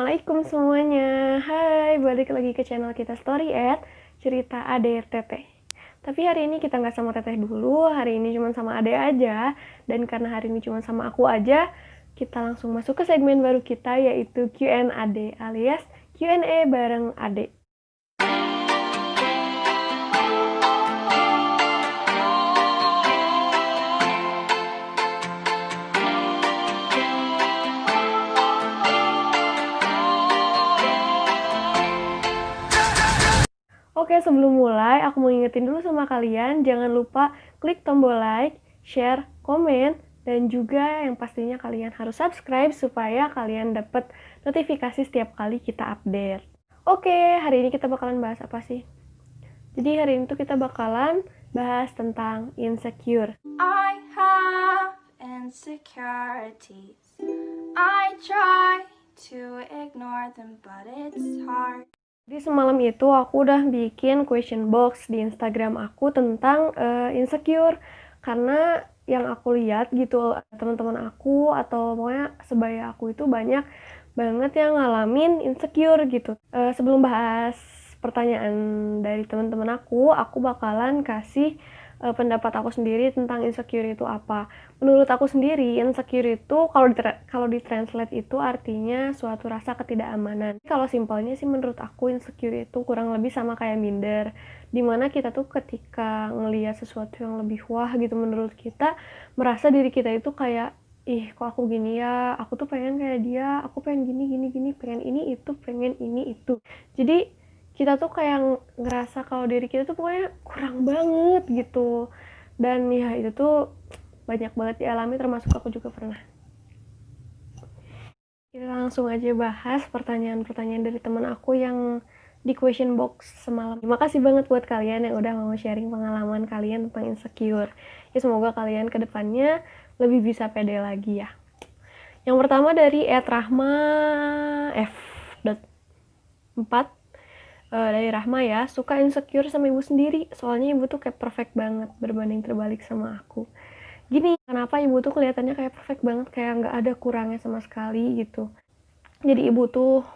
Assalamualaikum semuanya. Hai, balik lagi ke channel kita Story Ed, cerita Ade Teteh. Tapi hari ini kita nggak sama Teteh dulu, hari ini cuma sama Ade aja. Dan karena hari ini cuma sama aku aja, kita langsung masuk ke segmen baru kita, yaitu Q&A alias Q&A bareng Ade. Oke, sebelum mulai, aku mau ingetin dulu sama kalian, jangan lupa klik tombol like, share, komen, dan juga yang pastinya kalian harus subscribe supaya kalian dapat notifikasi setiap kali kita update. Oke, hari ini kita bakalan bahas apa sih? Jadi hari ini tuh kita bakalan bahas tentang insecure. I have insecurities. I try to ignore them, but it's hard. Jadi semalam itu aku udah bikin question box di Instagram aku tentang insecure, karena yang aku lihat gitu teman-teman aku atau pokoknya sebaya aku itu banyak banget yang ngalamin insecure gitu. Sebelum bahas pertanyaan dari teman-teman aku bakalan kasih pendapat aku sendiri tentang insecure itu apa. Menurut aku sendiri, insecure itu kalau ditranslate itu artinya suatu rasa ketidakamanan. Kalau simpelnya sih menurut aku insecure itu kurang lebih sama kayak minder, dimana kita tuh ketika ngelihat sesuatu yang lebih wah gitu menurut kita, merasa diri kita itu kayak kok aku gini ya, aku tuh pengen kayak dia, aku pengen gini, pengen ini itu. Jadi kita tuh kayak ngerasa kalau diri kita tuh pokoknya kurang banget gitu. Dan ya itu tuh banyak banget dialami, termasuk aku juga pernah. Kita langsung aja bahas pertanyaan-pertanyaan dari teman aku yang di question box semalam. Terima kasih banget buat kalian yang udah mau sharing pengalaman kalian tentang insecure. Ya semoga kalian kedepannya lebih bisa pede lagi ya. Yang pertama dari @rahma f.4 dari Rahma ya, suka insecure sama ibu sendiri, soalnya ibu tuh kayak perfect banget berbanding terbalik sama aku. Gini, kenapa ibu tuh kelihatannya kayak perfect banget, kayak nggak ada kurangnya sama sekali gitu. Jadi ibu tuh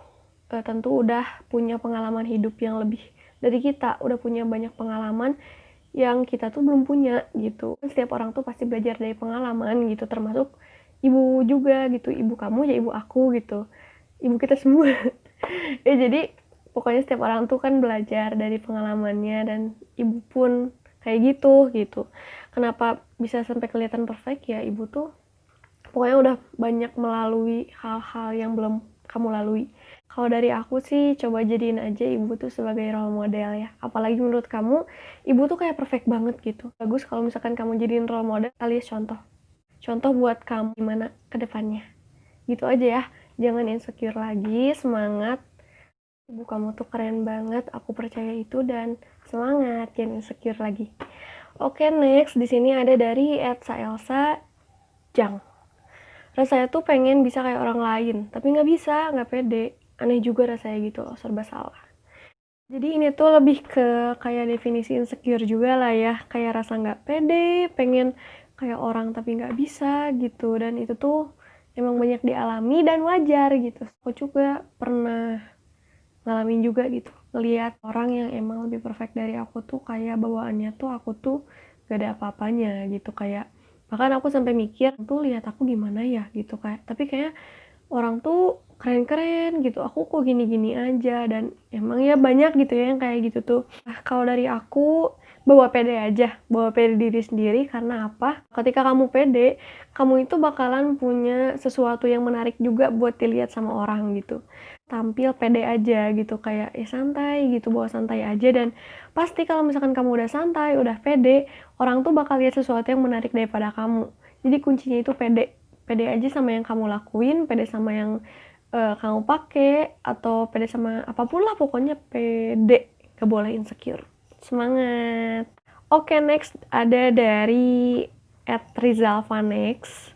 tentu udah punya pengalaman hidup yang lebih dari kita, udah punya banyak pengalaman yang kita tuh belum punya gitu. Setiap orang tuh pasti belajar dari pengalaman gitu, termasuk ibu juga gitu, ibu kamu ya ibu aku gitu, ibu kita semua. Ya jadi pokoknya setiap orang tuh kan belajar dari pengalamannya, dan ibu pun kayak gitu. Kenapa bisa sampai kelihatan perfect ya, ibu tuh pokoknya udah banyak melalui hal-hal yang belum kamu lalui. Kalau dari aku sih coba jadiin aja ibu tuh sebagai role model ya. Apalagi menurut kamu ibu tuh kayak perfect banget gitu. Bagus kalau misalkan kamu jadiin role model alias contoh buat kamu gimana ke depannya. Gitu aja ya. Jangan insecure lagi, semangat. Ibu kamu tuh keren banget, aku percaya itu, dan semangat, jangan insecure lagi. Oke, next di sini ada dari @saelsa Jang. Rasanya tuh pengen bisa kayak orang lain, tapi nggak bisa, nggak pede. Aneh juga rasanya gitu loh, serba salah. Jadi ini tuh lebih ke kayak definisi insecure juga lah ya, kayak rasa nggak pede, pengen kayak orang tapi nggak bisa gitu, dan itu tuh emang banyak dialami dan wajar gitu. Aku juga pernah ngalamin juga gitu, ngelihat orang yang emang lebih perfect dari aku tuh kayak bawaannya tuh aku tuh gak ada apa-apanya gitu, kayak bahkan aku sampai mikir tuh lihat aku gimana ya gitu, kayak tapi kayak orang tuh keren-keren gitu, aku kok gini-gini aja. Dan emang ya banyak gitu ya yang kayak gitu tuh. Kalau dari aku bawa pede diri sendiri, karena apa? Ketika kamu pede, kamu itu bakalan punya sesuatu yang menarik juga buat dilihat sama orang gitu. Tampil pede aja gitu, kayak santai gitu, bawa santai aja. Dan pasti kalau misalkan kamu udah santai, udah pede, orang tuh bakal lihat sesuatu yang menarik daripada kamu. Jadi kuncinya itu pede aja sama yang kamu lakuin, pede sama yang kamu pakai, atau pede sama apapun lah, pokoknya pede, gak boleh insecure. Semangat. Oke, next ada dari @rizalvanex.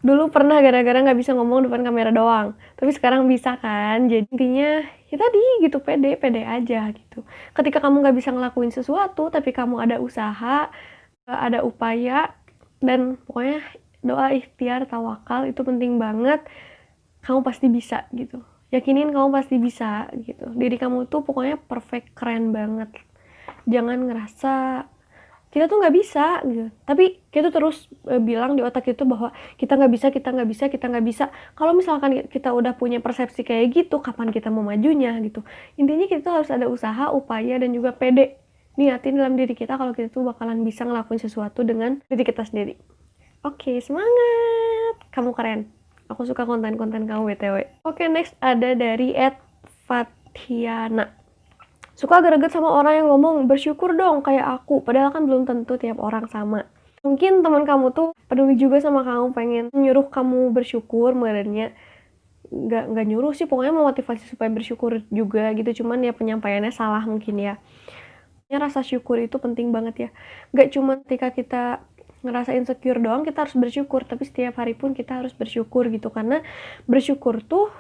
Dulu pernah gara-gara nggak bisa ngomong depan kamera doang, tapi sekarang bisa kan. Jadi intinya ya tadi gitu, pede aja gitu. Ketika kamu nggak bisa ngelakuin sesuatu tapi kamu ada usaha, ada upaya, dan pokoknya doa, ikhtiar, tawakal itu penting banget. Kamu pasti bisa gitu. yakinin kamu pasti bisa gitu. Diri kamu tuh pokoknya perfect, keren banget. Jangan ngerasa kita tuh nggak bisa gitu, tapi kita terus bilang di otak itu bahwa kita nggak bisa, kita nggak bisa, kita nggak bisa. Kalau misalkan kita udah punya persepsi kayak gitu, kapan kita mau majunya gitu. Intinya kita harus ada usaha, upaya, dan juga pede niatin dalam diri kita kalau kita tuh bakalan bisa ngelakuin sesuatu dengan diri kita sendiri. Oke, semangat, kamu keren. Aku suka konten-konten kamu BTW. Oke, next ada dari @Fatiana. Suka greget sama orang yang ngomong bersyukur dong kayak aku, padahal kan belum tentu tiap orang sama. Mungkin teman kamu tuh peduli juga sama kamu, pengen nyuruh kamu bersyukur, merenya nggak nyuruh sih, pokoknya memotivasi supaya bersyukur juga gitu, cuman ya penyampaiannya salah mungkin ya. Rasa syukur itu penting banget ya, nggak cuma ketika kita ngerasa insecure doang kita harus bersyukur, tapi setiap hari pun kita harus bersyukur gitu, karena bersyukur tuh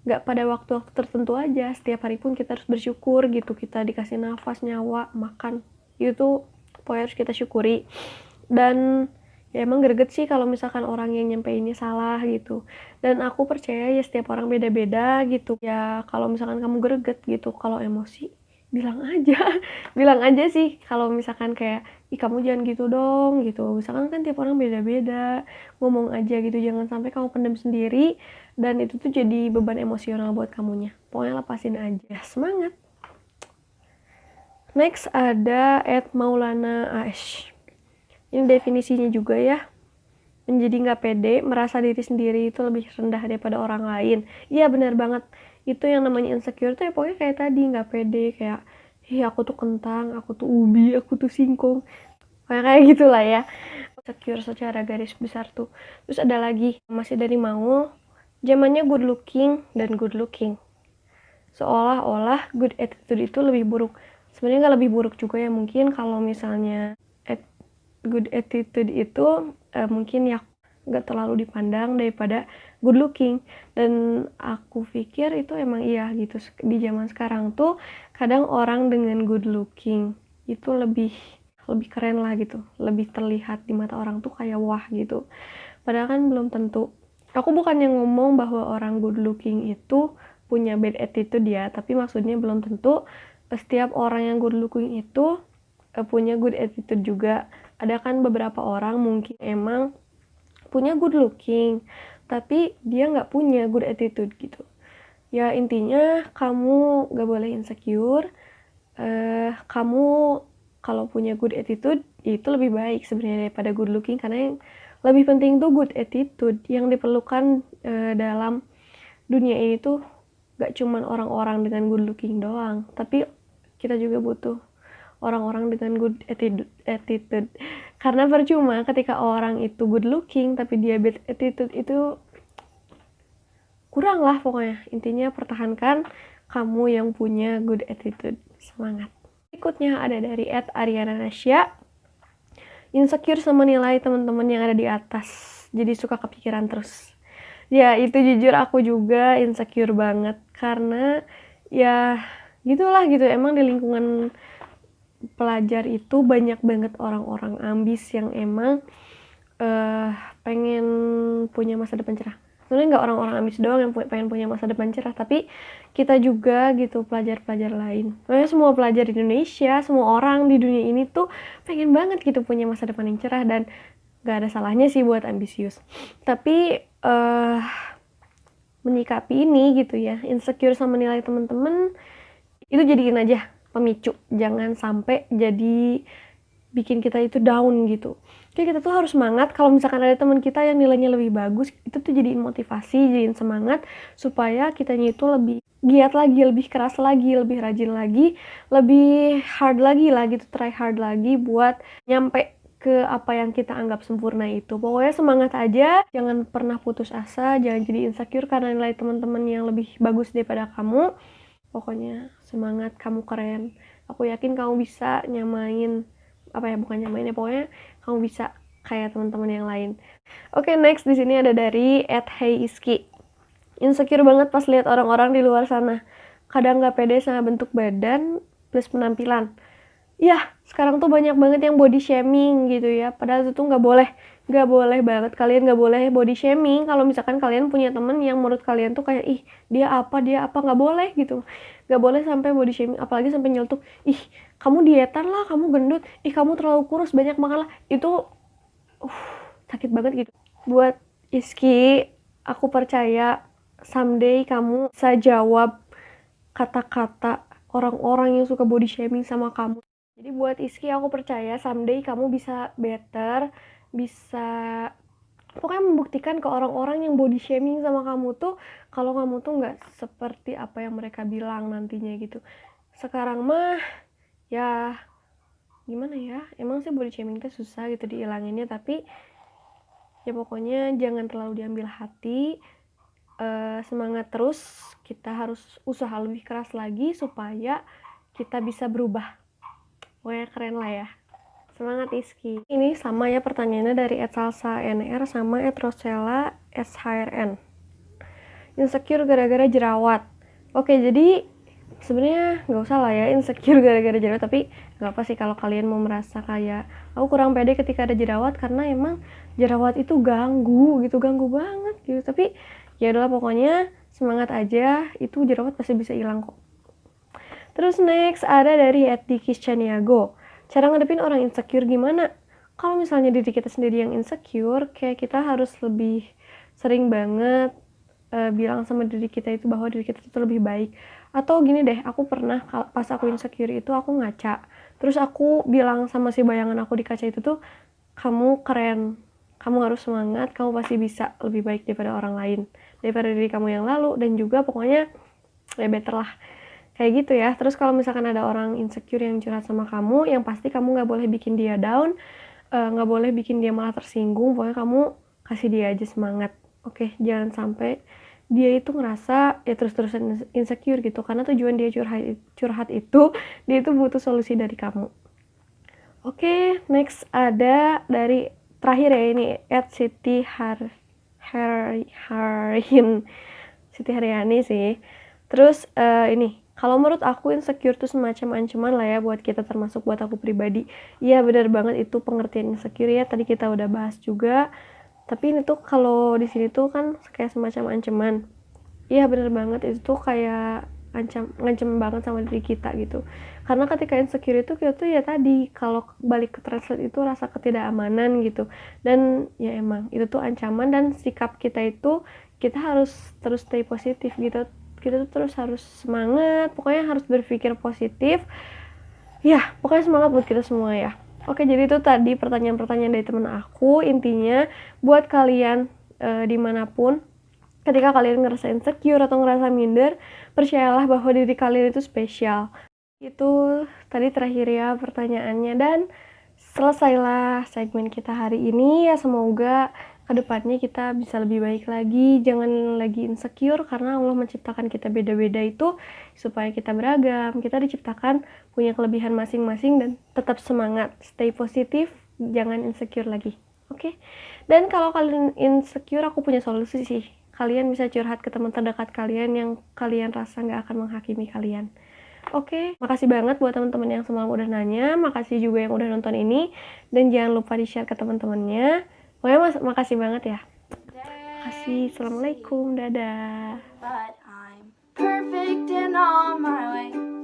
nggak pada waktu-waktu tertentu aja, setiap hari pun kita harus bersyukur gitu, kita dikasih nafas, nyawa, makan, itu pokoknya harus kita syukuri. Dan ya emang greget sih kalau misalkan orang yang nyampeinnya salah gitu, dan aku percaya ya setiap orang beda-beda gitu ya. Kalau misalkan kamu greget gitu, kalau emosi bilang aja bilang aja sih, kalau misalkan kayak ih kamu jangan gitu dong gitu, misalkan kan tiap orang beda-beda, ngomong aja gitu, jangan sampai kamu pendam sendiri dan itu tuh jadi beban emosional buat kamunya. Pokoknya lepasin aja, semangat. Next ada @Maulana Aish. Ini definisinya juga ya, menjadi nggak pede, merasa diri sendiri itu lebih rendah daripada orang lain. Iya benar banget, itu yang namanya insecure tuh ya pokoknya kayak tadi, nggak pede, kayak aku tuh kentang, aku tuh ubi, aku tuh singkong, kayak gitulah ya. Insecure secara garis besar tuh. Terus ada lagi masih dari Maul, zamannya good looking dan good looking, seolah-olah good attitude itu lebih buruk. Sebenarnya nggak lebih buruk juga ya, mungkin kalau misalnya good attitude itu mungkin ya nggak terlalu dipandang daripada good looking. Dan aku pikir itu emang iya gitu, di zaman sekarang tuh kadang orang dengan good looking itu lebih keren lah gitu, lebih terlihat di mata orang tuh kayak wah gitu, padahal kan belum tentu. Aku bukannya ngomong bahwa orang good looking itu punya bad attitude ya, tapi maksudnya belum tentu setiap orang yang good looking itu punya good attitude juga. Ada kan beberapa orang mungkin emang punya good looking tapi dia nggak punya good attitude gitu ya. Intinya kamu nggak boleh insecure. Kamu kalau punya good attitude itu lebih baik sebenarnya daripada good looking, karena yang lebih penting tuh good attitude. Yang diperlukan dalam dunia ini tuh nggak cuman orang-orang dengan good looking doang, tapi kita juga butuh orang-orang dengan good attitude. Karena percuma ketika orang itu good looking tapi dia bad attitude, itu kurang lah pokoknya. Intinya pertahankan kamu yang punya good attitude. Semangat. Berikutnya ada dari @Ariana Nasya. Insecure sama nilai teman-teman yang ada di atas, jadi suka kepikiran terus. Ya itu jujur aku juga insecure banget, karena ya gitulah gitu, emang di lingkungan pelajar itu banyak banget orang-orang ambis yang emang pengen punya masa depan cerah. Sebenarnya nggak orang-orang ambis doang yang pengen punya masa depan cerah, tapi kita juga gitu, pelajar-pelajar lain. Makanya semua pelajar di Indonesia, semua orang di dunia ini tuh pengen banget gitu punya masa depan yang cerah, dan nggak ada salahnya sih buat ambisius. Tapi menyikapi ini gitu ya, insecure sama nilai teman-teman, itu jadiin aja pemicu, jangan sampai jadi bikin kita itu down gitu. Kayak kita tuh harus semangat kalau misalkan ada teman kita yang nilainya lebih bagus, itu tuh jadiin motivasi, jadiin semangat supaya kitanya itu lebih giat lagi, lebih keras lagi, lebih rajin lagi, lebih hard lagi lah gitu, try hard lagi buat nyampe ke apa yang kita anggap sempurna itu. Pokoknya semangat aja, jangan pernah putus asa, jangan jadi insecure karena nilai teman-teman yang lebih bagus daripada kamu. Pokoknya semangat, kamu keren. Aku yakin kamu bisa nyamain, bukan nyamain ya, pokoknya kamu bisa kayak teman-teman yang lain. Oke, next di sini ada dari @heyiski. Insecure banget pas lihat orang-orang di luar sana. Kadang nggak pede sama bentuk badan plus penampilan. Ya, sekarang tuh banyak banget yang body shaming gitu ya. Padahal itu tuh nggak boleh. Nggak boleh banget, kalian nggak boleh body shaming kalau misalkan kalian punya temen yang menurut kalian tuh kayak, ih dia apa, nggak boleh gitu. Nggak boleh sampai body shaming, apalagi sampai nyeletuk, ih kamu dietan lah, kamu gendut, ih kamu terlalu kurus, banyak makan lah. Itu sakit banget gitu. Buat Iski, aku percaya someday kamu bisa jawab kata-kata orang-orang yang suka body shaming sama kamu. Jadi buat Iski, aku percaya someday kamu bisa better, bisa pokoknya membuktikan ke orang-orang yang body shaming sama kamu tuh kalau kamu tuh nggak seperti apa yang mereka bilang nantinya gitu. Sekarang mah ya gimana ya, emang sih body shaming tuh susah gitu diilanginnya, tapi ya pokoknya jangan terlalu diambil hati. Semangat terus, kita harus usaha lebih keras lagi supaya kita bisa berubah. Pokoknya keren lah ya. Semangat Iski. Ini sama ya pertanyaannya dari @salsa_nr sama @rosella_shrn. Insecure gara-gara jerawat. Oke, jadi sebenarnya nggak usah lah ya insecure gara-gara jerawat, tapi nggak apa sih kalau kalian mau merasa kayak aku kurang pede ketika ada jerawat, karena emang jerawat itu ganggu banget gitu. Tapi ya udahlah, pokoknya semangat aja, itu jerawat pasti bisa hilang kok. Terus next ada dari @dikiscaniago. Cara ngadepin orang insecure gimana? Kalau misalnya diri kita sendiri yang insecure, kayak kita harus lebih sering banget bilang sama diri kita itu bahwa diri kita itu lebih baik. Atau gini deh, aku pernah pas aku insecure itu aku ngaca. Terus aku bilang sama si bayangan aku di kaca itu tuh, kamu keren, kamu harus semangat, kamu pasti bisa lebih baik daripada orang lain, daripada diri kamu yang lalu, dan juga pokoknya ya better lah. Kayak gitu ya. Terus kalau misalkan ada orang insecure yang curhat sama kamu, yang pasti kamu nggak boleh bikin dia down, nggak boleh bikin dia malah tersinggung. Pokoknya kamu kasih dia aja semangat. Oke, jangan sampai dia itu ngerasa ya terus-terusan insecure gitu, karena tujuan dia curhat itu dia itu butuh solusi dari kamu. Oke, next ada dari terakhir ya, ini Siti Haryani sih. Terus ini, kalau menurut aku insecure tuh semacam ancaman lah ya buat kita, termasuk buat aku pribadi. Iya benar banget itu pengertian insecure ya, tadi kita udah bahas juga. Tapi ini tuh kalau di sini tuh kan kayak semacam ancaman. Iya benar banget, itu tuh kayak ngancem banget sama diri kita gitu. Karena ketika insecure itu kita tuh ya tadi, kalau balik ke translate itu rasa ketidakamanan gitu. Dan ya emang itu tuh ancaman, dan sikap kita itu kita harus terus stay positif gitu. Kita tuh terus harus semangat, pokoknya harus berpikir positif. Ya, pokoknya semangat buat kita semua ya. Oke, jadi itu tadi pertanyaan-pertanyaan dari temen aku. Intinya buat kalian dimanapun, ketika kalian ngerasa insecure atau ngerasa minder, percayalah bahwa diri kalian itu spesial. Itu tadi terakhir ya pertanyaannya, dan selesailah segmen kita hari ini ya. Semoga kedepannya kita bisa lebih baik lagi, jangan lagi insecure, karena Allah menciptakan kita beda-beda itu supaya kita beragam, kita diciptakan punya kelebihan masing-masing, dan tetap semangat, stay positif, jangan insecure lagi. Oke? Dan kalau kalian insecure, aku punya solusi sih. Kalian bisa curhat ke teman terdekat kalian yang kalian rasa nggak akan menghakimi kalian. Oke, makasih banget buat teman-teman yang semalam udah nanya, makasih juga yang udah nonton ini, dan jangan lupa di-share ke teman-temannya. Pokoknya makasih banget ya. Makasih, assalamualaikum, dadah. But I'm perfect in all my ways.